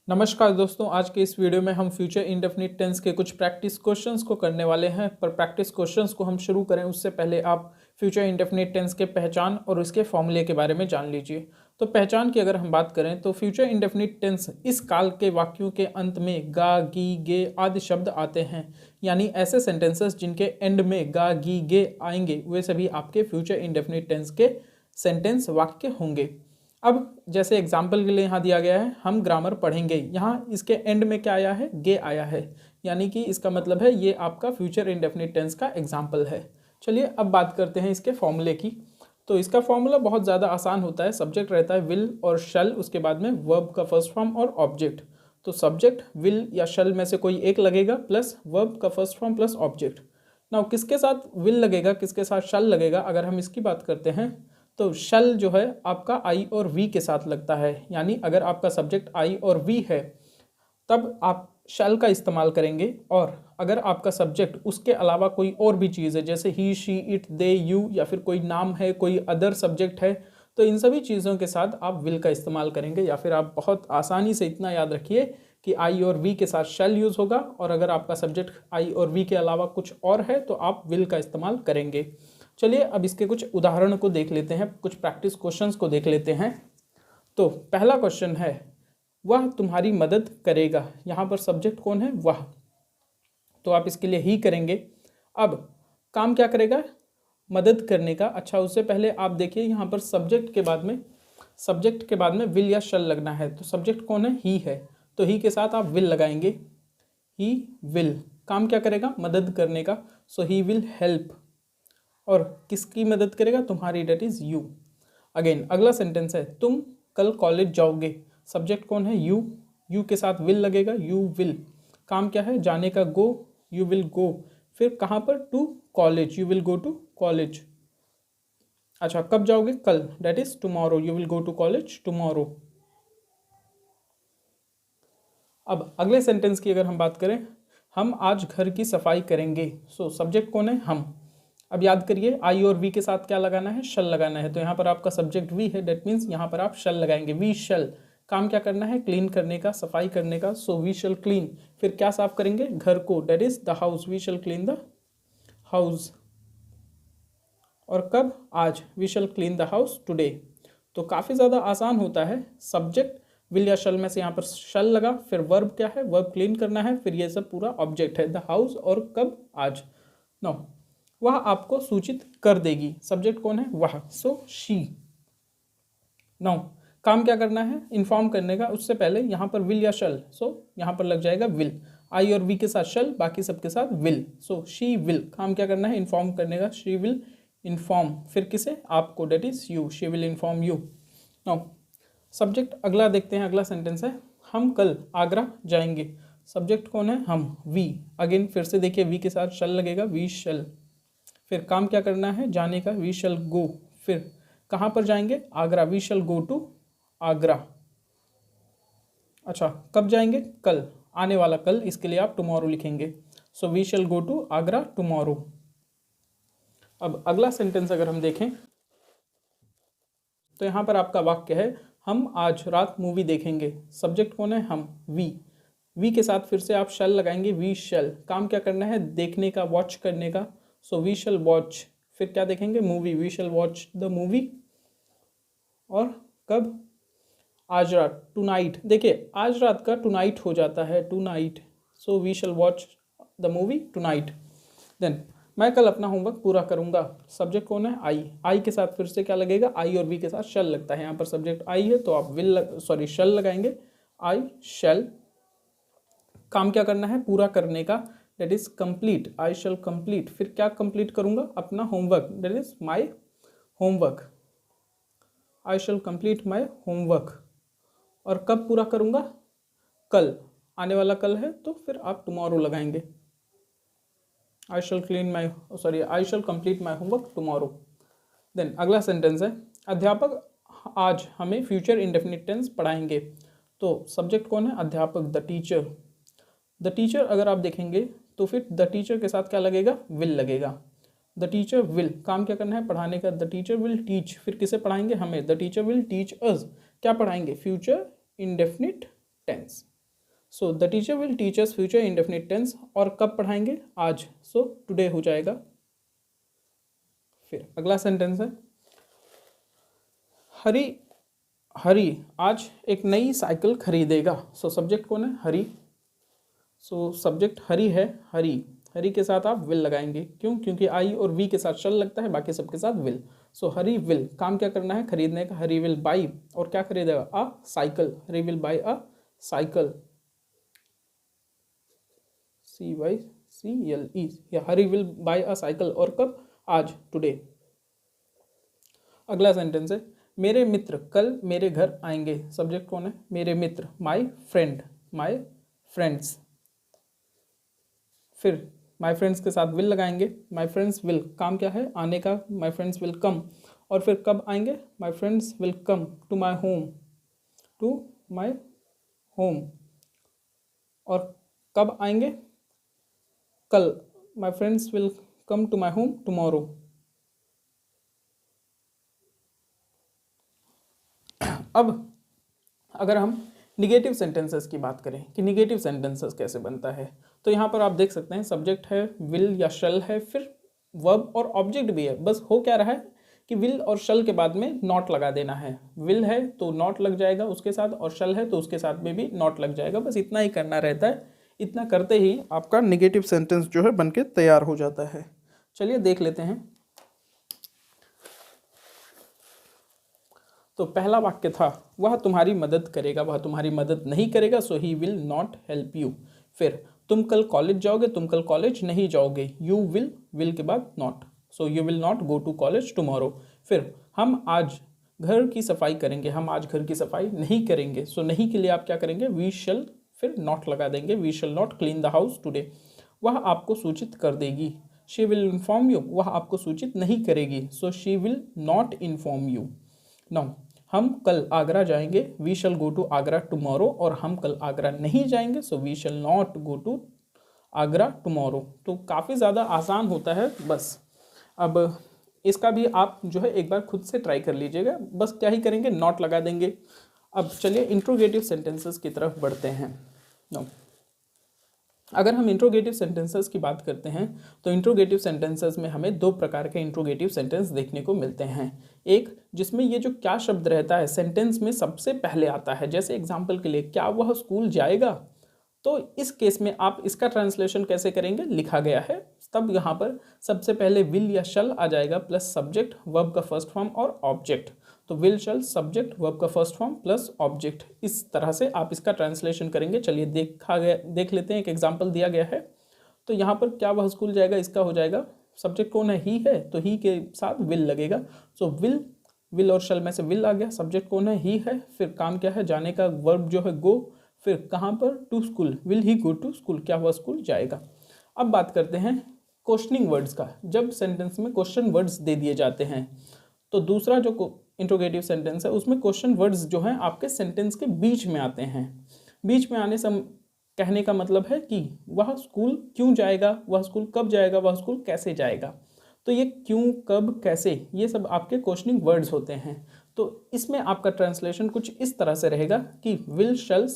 नमस्कार दोस्तों, आज के इस वीडियो में हम फ्यूचर इंडेफिनिट टेंस के कुछ प्रैक्टिस क्वेश्चंस को करने वाले हैं। पर प्रैक्टिस क्वेश्चंस को हम शुरू करें उससे पहले आप फ्यूचर इंडेफिनिट टेंस के पहचान और उसके फॉर्मूले के बारे में जान लीजिए। तो पहचान की अगर हम बात करें तो फ्यूचर इंडेफिनिट टेंस इस काल के वाक्यों के अंत में गा, गी, गे आदि शब्द आते हैं। यानी ऐसे सेंटेंसेस जिनके एंड में गा, गी, गे आएंगे वे सभी आपके फ्यूचर इंडेफिनिट टेंस के सेंटेंस वाक्य होंगे। अब जैसे एग्जाम्पल के लिए यहाँ दिया गया है, हम ग्रामर पढ़ेंगे। यहाँ इसके एंड में क्या आया है? गे आया है, यानी कि इसका मतलब है ये आपका फ्यूचर इंडेफिनिट टेंस का एग्जाम्पल है। चलिए अब बात करते हैं इसके फॉर्मूले की। तो इसका फॉर्मूला बहुत ज़्यादा आसान होता है। सब्जेक्ट रहता है विल और शैल, उसके बाद में वर्ब का फर्स्ट फॉर्म और ऑब्जेक्ट। तो सब्जेक्ट विल या शैल में से कोई एक लगेगा प्लस वर्ब का first form plus object. Now किसके साथ विल लगेगा, किसके साथ शैल लगेगा? अगर हम इसकी बात करते हैं तो शल जो है आपका आई और वी के साथ लगता है। यानी अगर आपका सब्जेक्ट आई और वी है तब आप शल का इस्तेमाल करेंगे, और अगर आपका सब्जेक्ट उसके अलावा कोई और भी चीज़ है जैसे ही, शी, इट, दे, यू, या फिर कोई नाम है, कोई अदर सब्जेक्ट है, तो इन सभी चीज़ों के साथ आप विल का इस्तेमाल करेंगे। या फिर आप बहुत आसानी से इतना याद रखिए कि आई और वी के साथ शैल यूज़ होगा, और अगर आपका सब्जेक्ट आई और वी के अलावा कुछ और है तो आप विल का इस्तेमाल करेंगे। चलिए अब इसके कुछ उदाहरण को देख लेते हैं, कुछ प्रैक्टिस क्वेश्चंस को देख लेते हैं। तो पहला क्वेश्चन है, वह तुम्हारी मदद करेगा। यहाँ पर सब्जेक्ट कौन है? वह। तो आप इसके लिए ही करेंगे। अब काम क्या करेगा? मदद करने का। अच्छा, उससे पहले आप देखिए यहाँ पर सब्जेक्ट के बाद में विल या शल लगना है। तो सब्जेक्ट कौन है? ही है, तो ही के साथ आप विल लगाएंगे। ही विल काम क्या करेगा? मदद करने का। सो ही विल हेल्प। और किसकी मदद करेगा? तुम्हारी, डेट इज यू। अगेन अगला सेंटेंस है, तुम कल कॉलेज जाओगे। सब्जेक्ट कौन है? यू। यू के साथ विल लगेगा। यू विल काम क्या है? जाने का। Go, you will go. फिर कहाँ पर? To college, you will go to college. अच्छा, कब जाओगे? कल, that is tomorrow, you will go to college tomorrow. अब अगले सेंटेंस की अगर हम बात करें, हम आज घर की सफाई करेंगे। सो सब्जेक्ट कौन है? हम। अब याद करिए आई और वी के साथ क्या लगाना है? शल लगाना है। तो यहाँ पर आपका सब्जेक्ट वी है, डेट मीन्स यहाँ पर आप शल लगाएंगे। वी शल काम क्या करना है? क्लीन करने का, सफाई करने का। So we shall clean. फिर क्या साफ करेंगे? घर को, that is the house, we shall clean the house. और कब? आज, we shall clean the house today. तो काफ़ी ज़्यादा आसान होता है। सब्जेक्ट विल या शल में से यहाँ पर शल लगा, फिर वर्ब क्या है? वर्ब क्लीन करना है, फिर ये सब पूरा ऑब्जेक्ट है द हाउस, और कब? आज। नो, वह आपको सूचित कर देगी। सब्जेक्ट कौन है? वह। So she. नो, काम क्या करना है? इन्फॉर्म करने का। उससे पहले यहाँ पर विल या शल, सो यहाँ पर लग जाएगा विल। आई और वी के साथ शल, बाकी सबके साथ विल। सो शी विल काम क्या करना है? इन्फॉर्म करने का। She will inform. फिर किसे? आपको, that is you, she will inform you. No, subject अगला देखते हैं। अगला सेंटेंस है, हम कल आगरा जाएंगे। सब्जेक्ट कौन है? हम, वी। अगेन फिर से देखिए, वी के साथ शल लगेगा, वी शल। फिर काम क्या करना है? जाने का, वी शल गो। फिर कहाँ पर जाएंगे? Agra, we shall go to Agra. अच्छा, कब जाएंगे? कल, आने वाला कल, इसके लिए आप टुमारो लिखेंगे। So we shall go to Agra tomorrow. अब अगला सेंटेंस अगर हम देखें तो यहाँ पर आपका वाक्य है, हम आज रात मूवी देखेंगे। सब्जेक्ट कौन है? हम, वी। वी के साथ फिर से आप शल लगाएंगे, वी शल काम क्या करना है? देखने का, वॉच करने का। So we shall watch. फिर क्या देखेंगे? Movie, we shall watch the movie. और कब? आज रात, टू नाइट। देखिए आज रात का टू नाइट हो जाता है, tonight. So we shall watch the movie tonight. Then मैं कल अपना होमवर्क पूरा करूंगा। सब्जेक्ट कौन है? आई। आई के साथ फिर से क्या लगेगा? आई और वी के साथ शल लगता है। यहाँ पर सब्जेक्ट आई है तो आप शल लगाएंगे। आई शैल काम क्या करना है? पूरा करने का, that is complete, I shall complete. फिर क्या कंप्लीट करूंगा? अपना homework, that is my homework, I shall complete my homework. और कब पूरा करूंगा? कल, आने वाला कल है तो फिर आप टुमारो लगाएंगे। I shall I shall complete my homework tomorrow. Then अगला सेंटेंस है, अध्यापक आज हमें फ्यूचर इंडेफिनिट टेंस पढ़ाएंगे। तो सब्जेक्ट कौन है? अध्यापक, द टीचर। द टीचर अगर आप देखेंगे तो फिर द टीचर के साथ क्या लगेगा? विल लगेगा। द टीचर विल काम क्या करना है? पढ़ाने का। The teacher will teach. फिर किसे पढ़ाएंगे? हमें। The teacher will teach us. क्या पढ़ाएंगे? Future indefinite tense. So the teacher will teach us future indefinite tense, और कब पढ़ाएंगे? आज, सो टुडे हो जाएगा। फिर अगला सेंटेंस है हरी हरी आज एक नई साइकिल खरीदेगा। सो सब्जेक्ट कौन है? हरी। सो सब्जेक्ट हरी है, हरी, हरी के साथ आप विल लगाएंगे। क्यों? क्योंकि आई और वी के साथ शल लगता है, बाकी सबके साथ विल। सो हरी विल, काम क्या करना है? खरीदने का। हरी विल बाई, और क्या खरीदेगा? अ cycle. Hari will by a cycle, CYCLE, या हरी विल बाई अ साइकिल, और कब? आज, टुडे। अगला सेंटेंस है मेरे मित्र कल मेरे घर आएंगे। सब्जेक्ट कौन है? मेरे मित्र, माई फ्रेंड, माई फ्रेंड्स। फिर माई फ्रेंड्स के साथ विल लगाएंगे। माई फ्रेंड्स विल, काम क्या है? आने का। माई फ्रेंड्स विल कम, और फिर कब आएंगे? My friends will come to my home, to my home, और कब आएंगे? कल। My friends will come to my home tomorrow. अब अगर हम निगेटिव सेंटेंसेस की बात करें कि निगेटिव सेंटेंसेस कैसे बनता है, तो यहाँ पर आप देख सकते हैं सब्जेक्ट है, विल या शल है, फिर वर्ब और ऑब्जेक्ट भी है। बस हो क्या रहा है कि विल और शल के बाद में नॉट लगा देना है। विल है तो नॉट लग जाएगा उसके साथ, और शल है तो उसके साथ में भी नॉट लग जाएगा। बस इतना ही करना रहता है। इतना करते ही आपका निगेटिव सेंटेंस जो है बन के तैयार हो जाता है। चलिए देख लेते हैं। तो पहला वाक्य था वह तुम्हारी मदद करेगा, वह तुम्हारी मदद नहीं करेगा, so he will not help you. फिर तुम कल कॉलेज जाओगे, तुम कल कॉलेज नहीं जाओगे। यू विल के बाद not, so you will not go to college tomorrow. फिर हम आज घर की सफाई करेंगे, हम आज घर की सफाई नहीं करेंगे। सो नहीं के लिए आप क्या करेंगे? वी शल, फिर नॉट लगा देंगे। We shall not clean the house today. वह आपको सूचित कर देगी। शी विल इन्फॉर्म यू, वह आपको सूचित नहीं करेगी। So she will not inform you. Now हम कल आगरा जाएंगे। We shall go to Agra tomorrow, और हम कल आगरा नहीं जाएंगे। So we shall not go to Agra tomorrow. तो काफ़ी ज़्यादा आसान होता है। बस अब इसका भी आप जो है एक बार खुद से ट्राई कर लीजिएगा। बस क्या ही करेंगे? नॉट लगा देंगे। अब चलिए इंट्रोगेटिव सेंटेंसेस की तरफ बढ़ते हैं। नो, अगर हम इंट्रोगेटिव सेंटेंसेस की बात करते हैं तो इंट्रोगेटिव सेंटेंसेस में हमें दो प्रकार के इंट्रोगेटिव सेंटेंस देखने को मिलते हैं। एक जिसमें ये जो क्या शब्द रहता है सेंटेंस में सबसे पहले आता है, जैसे एग्जांपल के लिए क्या वह स्कूल जाएगा। तो इस केस में आप इसका ट्रांसलेशन कैसे करेंगे? लिखा गया है तब यहाँ पर सबसे पहले विल या शल आ जाएगा प्लस सब्जेक्ट, वर्ब का फर्स्ट फॉर्म और ऑब्जेक्ट। तो विल शल सब्जेक्ट वर्ब का फर्स्ट फॉर्म प्लस ऑब्जेक्ट, इस तरह से आप इसका ट्रांसलेशन करेंगे। चलिए देख लेते हैं। एक एग्जांपल दिया गया है। तो यहाँ पर क्या वह स्कूल जाएगा, इसका हो जाएगा सब्जेक्ट कौन है? ही है, तो ही के साथ विल लगेगा। सो विल और शल में से विल आ गया। सब्जेक्ट कौन है? ही है। फिर काम क्या है? जाने का। वर्ब जो है गो, फिर कहाँ पर? To school. Will he go to school, क्या वह स्कूल जाएगा। अब बात करते हैं क्वेश्चनिंग वर्ड्स का। जब सेंटेंस में क्वेश्चन वर्ड्स दे दिए जाते हैं तो दूसरा जो इंट्रोगेटिव सेंटेंस है उसमें क्वेश्चन वर्ड्स जो हैं आपके सेंटेंस के बीच में आते हैं। बीच में आने से कहने का मतलब है कि वह स्कूल क्यों जाएगा, वह स्कूल कब जाएगा, वह स्कूल कैसे जाएगा। तो ये क्यों, कब, कैसे, ये सब आपके क्वेश्चनिंग वर्ड्स होते हैं। तो इसमें आपका ट्रांसलेशन कुछ इस तरह से रहेगा कि विल शल,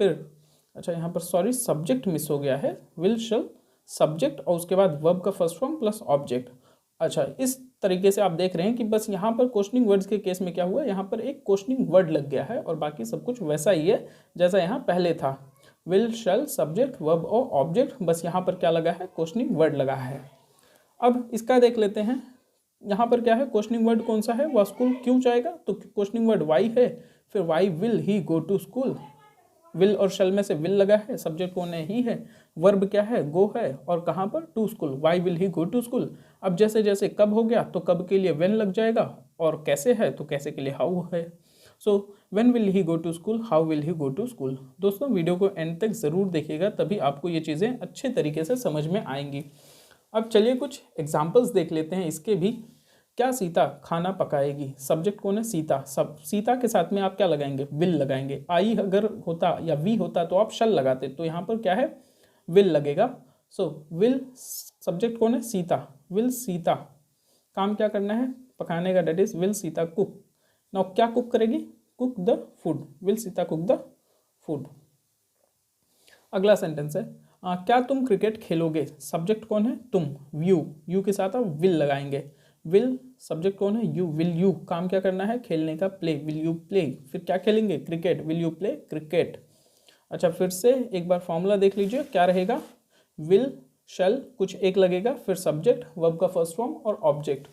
फिर अच्छा यहाँ पर सॉरी सब्जेक्ट मिस हो गया है। विल शल सब्जेक्ट और उसके बाद वर्ब का फर्स्ट फॉर्म प्लस ऑब्जेक्ट। अच्छा, इस तरीके से आप देख रहे हैं कि बस यहाँ पर क्वेश्चनिंग वर्ड्स के केस में क्या हुआ, यहाँ पर एक क्वेश्चनिंग वर्ड लग गया है और बाकी सब कुछ वैसा ही है जैसा यहाँ पहले था। विल शल सब्जेक्ट वर्ब और ऑब्जेक्ट, बस यहाँ पर क्या लगा है? क्वेश्चनिंग वर्ड लगा है। अब इसका देख लेते हैं। यहाँ पर क्या है? क्वेश्चनिंग वर्ड कौन सा है? वह स्कूल क्यों जाएगा, तो क्वेश्चनिंग वर्ड वाई है। फिर why will he go to school. Will और शल में से विल लगा है, सब्जेक्ट कौन है? ही है। वर्ब क्या है? गो है, और कहाँ पर? To school. Why will he go to school. अब जैसे जैसे कब हो गया तो कब के लिए व्हेन लग जाएगा, और कैसे है तो कैसे के लिए हाउ है। So when will he go to school, how will he go to school. दोस्तों वीडियो को एंड तक ज़रूर देखिएगा, तभी आपको ये चीज़ें अच्छे तरीके से समझ में आएंगी। अब चलिए कुछ एग्जाम्पल्स देख लेते हैं इसके भी। क्या सीता खाना पकाएगी? सब्जेक्ट कौन है? सीता। सब सीता के साथ में आप क्या लगाएंगे? विल लगाएंगे। आई अगर होता या वी होता तो आप शल लगाते, तो यहाँ पर क्या है? विल लगेगा। सो विल, सब्जेक्ट कौन है? सीता। विल सीता, काम क्या करना है? पकाने का, that is will Sita cook. Now क्या कुक करेगी? Cook the food. Will Sita cook the food. अगला सेंटेंस है क्या तुम क्रिकेट खेलोगे? सब्जेक्ट कौन है? तुम। यू के साथ आप विल लगाएंगे। विल सब्जेक्ट कौन है? यू। विल यू काम क्या करना है? खेलने का, प्ले। Will you play? फिर क्या खेलेंगे? Cricket. Will you play cricket? अच्छा, फिर से एक बार फॉर्मूला देख लीजिए, क्या रहेगा? विल, शैल, कुछ एक लगेगा, फिर सब्जेक्ट, वर्ब का फर्स्ट फॉर्म और ऑब्जेक्ट।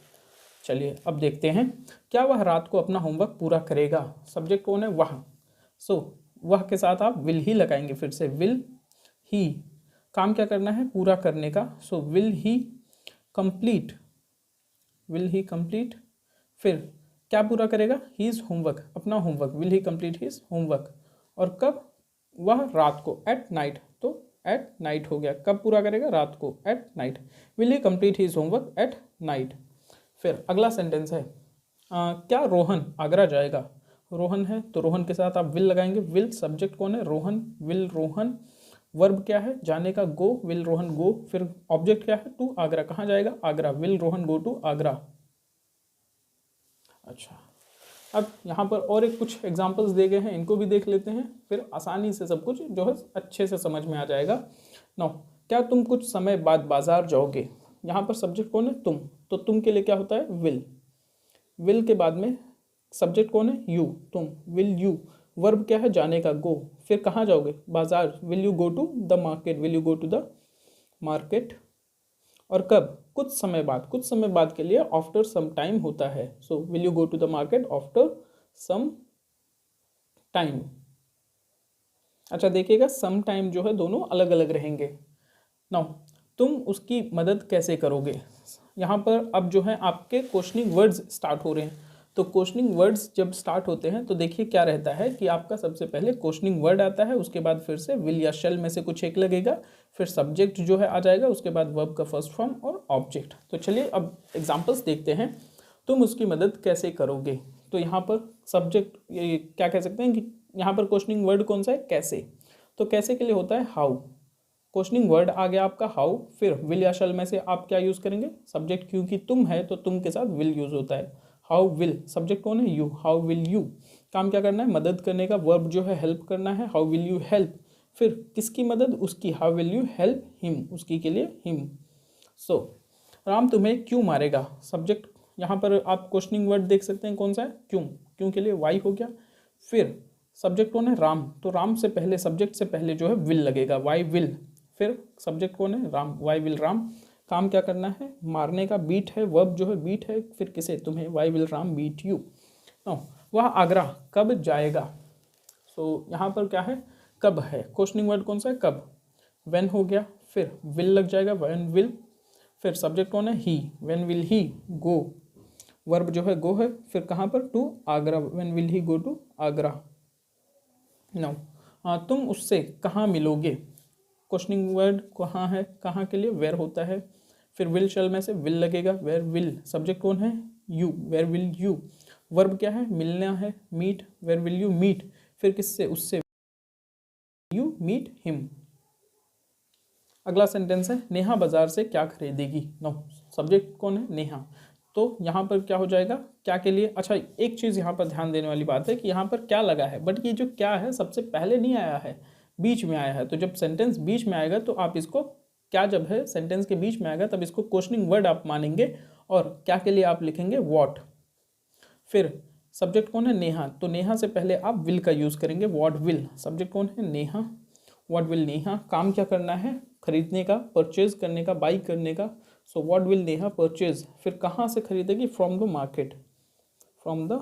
चलिए अब देखते हैं, क्या वह रात को अपना होमवर्क पूरा करेगा? सब्जेक्ट कौन है? वह। वह के साथ आप विल ही लगाएंगे। फिर से विल ही, काम क्या करना है? पूरा करने का। Will he complete. Will he complete, फिर क्या पूरा करेगा? हीज होमवर्क, अपना होमवर्क। Will he complete his homework. और कब? वह रात को, एट नाइट। तो एट नाइट हो गया, कब पूरा करेगा? रात को, at night. Will he complete his homework at night. फिर अगला सेंटेंस है क्या रोहन आगरा जाएगा? रोहन है तो रोहन के साथ आप विल लगाएंगे। विल सब्जेक्ट कौन है? रोहन। विल रोहन, वर्ब क्या है? जाने का, गो। विल रोहन गो, फिर ऑब्जेक्ट क्या है? टू आगरा, कहाँ जाएगा? Agra. Will Rohan go to Agra. अच्छा, अब यहाँ पर और एक कुछ एग्जाम्पल्स दिए गए हैं, इनको भी देख लेते हैं, फिर आसानी से सब कुछ जो है अच्छे से समझ में आ जाएगा। नो, क्या तुम कुछ समय बाद बाजार जाओगे? यहाँ पर सब्जेक्ट कौन है? तुम। तो तुम के लिए क्या होता है? विल। विल के बाद में सब्जेक्ट कौन है? यू, तुम। विल यू, वर्ब क्या है? जाने का, गो। फिर कहाँ जाओगे? बाजार। Will you go to the market? Will you go to the market. और कब? कुछ समय बाद। कुछ समय बाद के लिए आफ्टर सम टाइम होता है। Will you go to the market after some time. अच्छा देखिएगा, सम टाइम जो है दोनों अलग अलग रहेंगे। नाउ तुम उसकी मदद कैसे करोगे? यहाँ पर अब जो है आपके क्वेश्चनिंग वर्ड्स स्टार्ट हो रहे हैं। तो क्वेश्चनिंग वर्ड्स जब स्टार्ट होते हैं तो देखिए क्या रहता है कि आपका सबसे पहले क्वेश्चनिंग वर्ड आता है, उसके बाद फिर से विल या शैल में से कुछ एक लगेगा, फिर सब्जेक्ट जो है आ जाएगा, उसके बाद वर्ब का फर्स्ट फॉर्म और ऑब्जेक्ट। तो चलिए अब एग्जाम्पल्स देखते हैं। तुम उसकी मदद कैसे करोगे? तो यहाँ पर सब्जेक्ट क्या कह सकते हैं कि यहाँ पर क्वेश्चनिंग वर्ड कौन सा है? कैसे। तो कैसे के लिए होता है हाउ। क्वेश्चनिंग वर्ड आ गया आपका हाउ, फिर विल या शैल में से आप क्या यूज़ करेंगे? सब्जेक्ट, क्योंकि तुम है तो तुम के साथ विल यूज़ होता है। हाउ विल, सब्जेक्ट कौन है? यू। हाउ विल यू, काम क्या करना है? मदद करने का, वर्ब जो है हेल्प करना है। हाउ विल यू हेल्प, फिर किसकी मदद? उसकी। How will you help him, उसकी के लिए हिम। राम तुम्हें क्यों मारेगा? सब्जेक्ट, यहाँ पर आप क्वेश्चनिंग वर्ड देख सकते हैं कौन सा है? क्यों। क्यों के लिए वाई हो गया। फिर सब्जेक्ट कौन है? राम। तो राम से पहले, सब्जेक्ट से पहले जो है विल लगेगा, वाई विल। फिर सब्जेक्ट कौन है? राम। वाई विल राम, काम क्या करना है? मारने का, बीट है, वर्ब जो है बीट है, फिर किसे? तुम्हें। Why will Ram beat you. वह आगरा कब जाएगा? यहाँ पर क्या है? कब है। क्वेश्चनिंग वर्ड कौन सा है? कब। व्हेन हो गया, फिर विल लग जाएगा, व्हेन विल। फिर सब्जेक्ट कौन है? He. When will he go, verb जो है गो है, फिर कहाँ पर? To Agra. When will he go to Agra. तुम उससे कहाँ मिलोगे? क्वेश्चनिंग वर्ड कहाँ है? कहाँ के लिए? वेयर होता है। फिर विल शैल में से विल लगेगा, वेयर विल। सब्जेक्ट कौन है? You. Where will you, verb क्या है? मिलना है, meet. Where will you meet, फिर किससे? उससे। You meet him. अगला सेंटेंस है नेहा बाजार से क्या खरीदेगी? नो, सब्जेक्ट कौन है? नेहा। तो यहाँ पर क्या हो जाएगा? क्या के लिए? अच्छा, एक चीज़ यहाँ पर ध्यान देने वाली बात है कि यहाँ पर क्या लगा है, बट ये जो क्या है सबसे पहले नहीं आया है, बीच में आया है। तो जब सेंटेंस बीच में आएगा तो आप इसको, क्या जब है सेंटेंस के बीच में आएगा तब इसको क्वेश्चनिंग वर्ड आप मानेंगे, और क्या के लिए आप लिखेंगे? व्हाट। फिर सब्जेक्ट कौन है? नेहा। तो नेहा से पहले आप विल का यूज़ करेंगे, व्हाट विल। सब्जेक्ट कौन है? नेहा। व्हाट विल नेहा, काम क्या करना है? खरीदने का, परचेज करने का, बाई करने का। व्हाट विल नेहा परचेज, फिर कहाँ से खरीदेगी? From the market. From the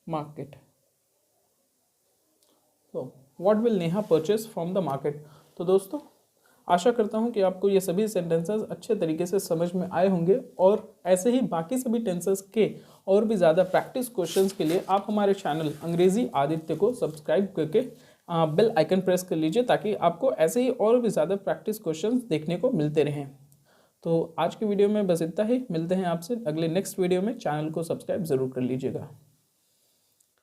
market. What will Neha purchase from the market. तो दोस्तों, आशा करता हूँ कि आपको ये सभी सेंटेंसेस अच्छे तरीके से समझ में आए होंगे, और ऐसे ही बाकी सभी टेंसेस के और भी ज़्यादा प्रैक्टिस क्वेश्चंस के लिए आप हमारे चैनल अंग्रेजी आदित्य को सब्सक्राइब करके बेल आइकन प्रेस कर लीजिए, ताकि आपको ऐसे ही और भी ज़्यादा प्रैक्टिस क्वेश्चंस देखने को मिलते रहें। तो आज की वीडियो में बस इतना ही, मिलते हैं आपसे अगले नेक्स्ट वीडियो में। चैनल को सब्सक्राइब ज़रूर कर लीजिएगा।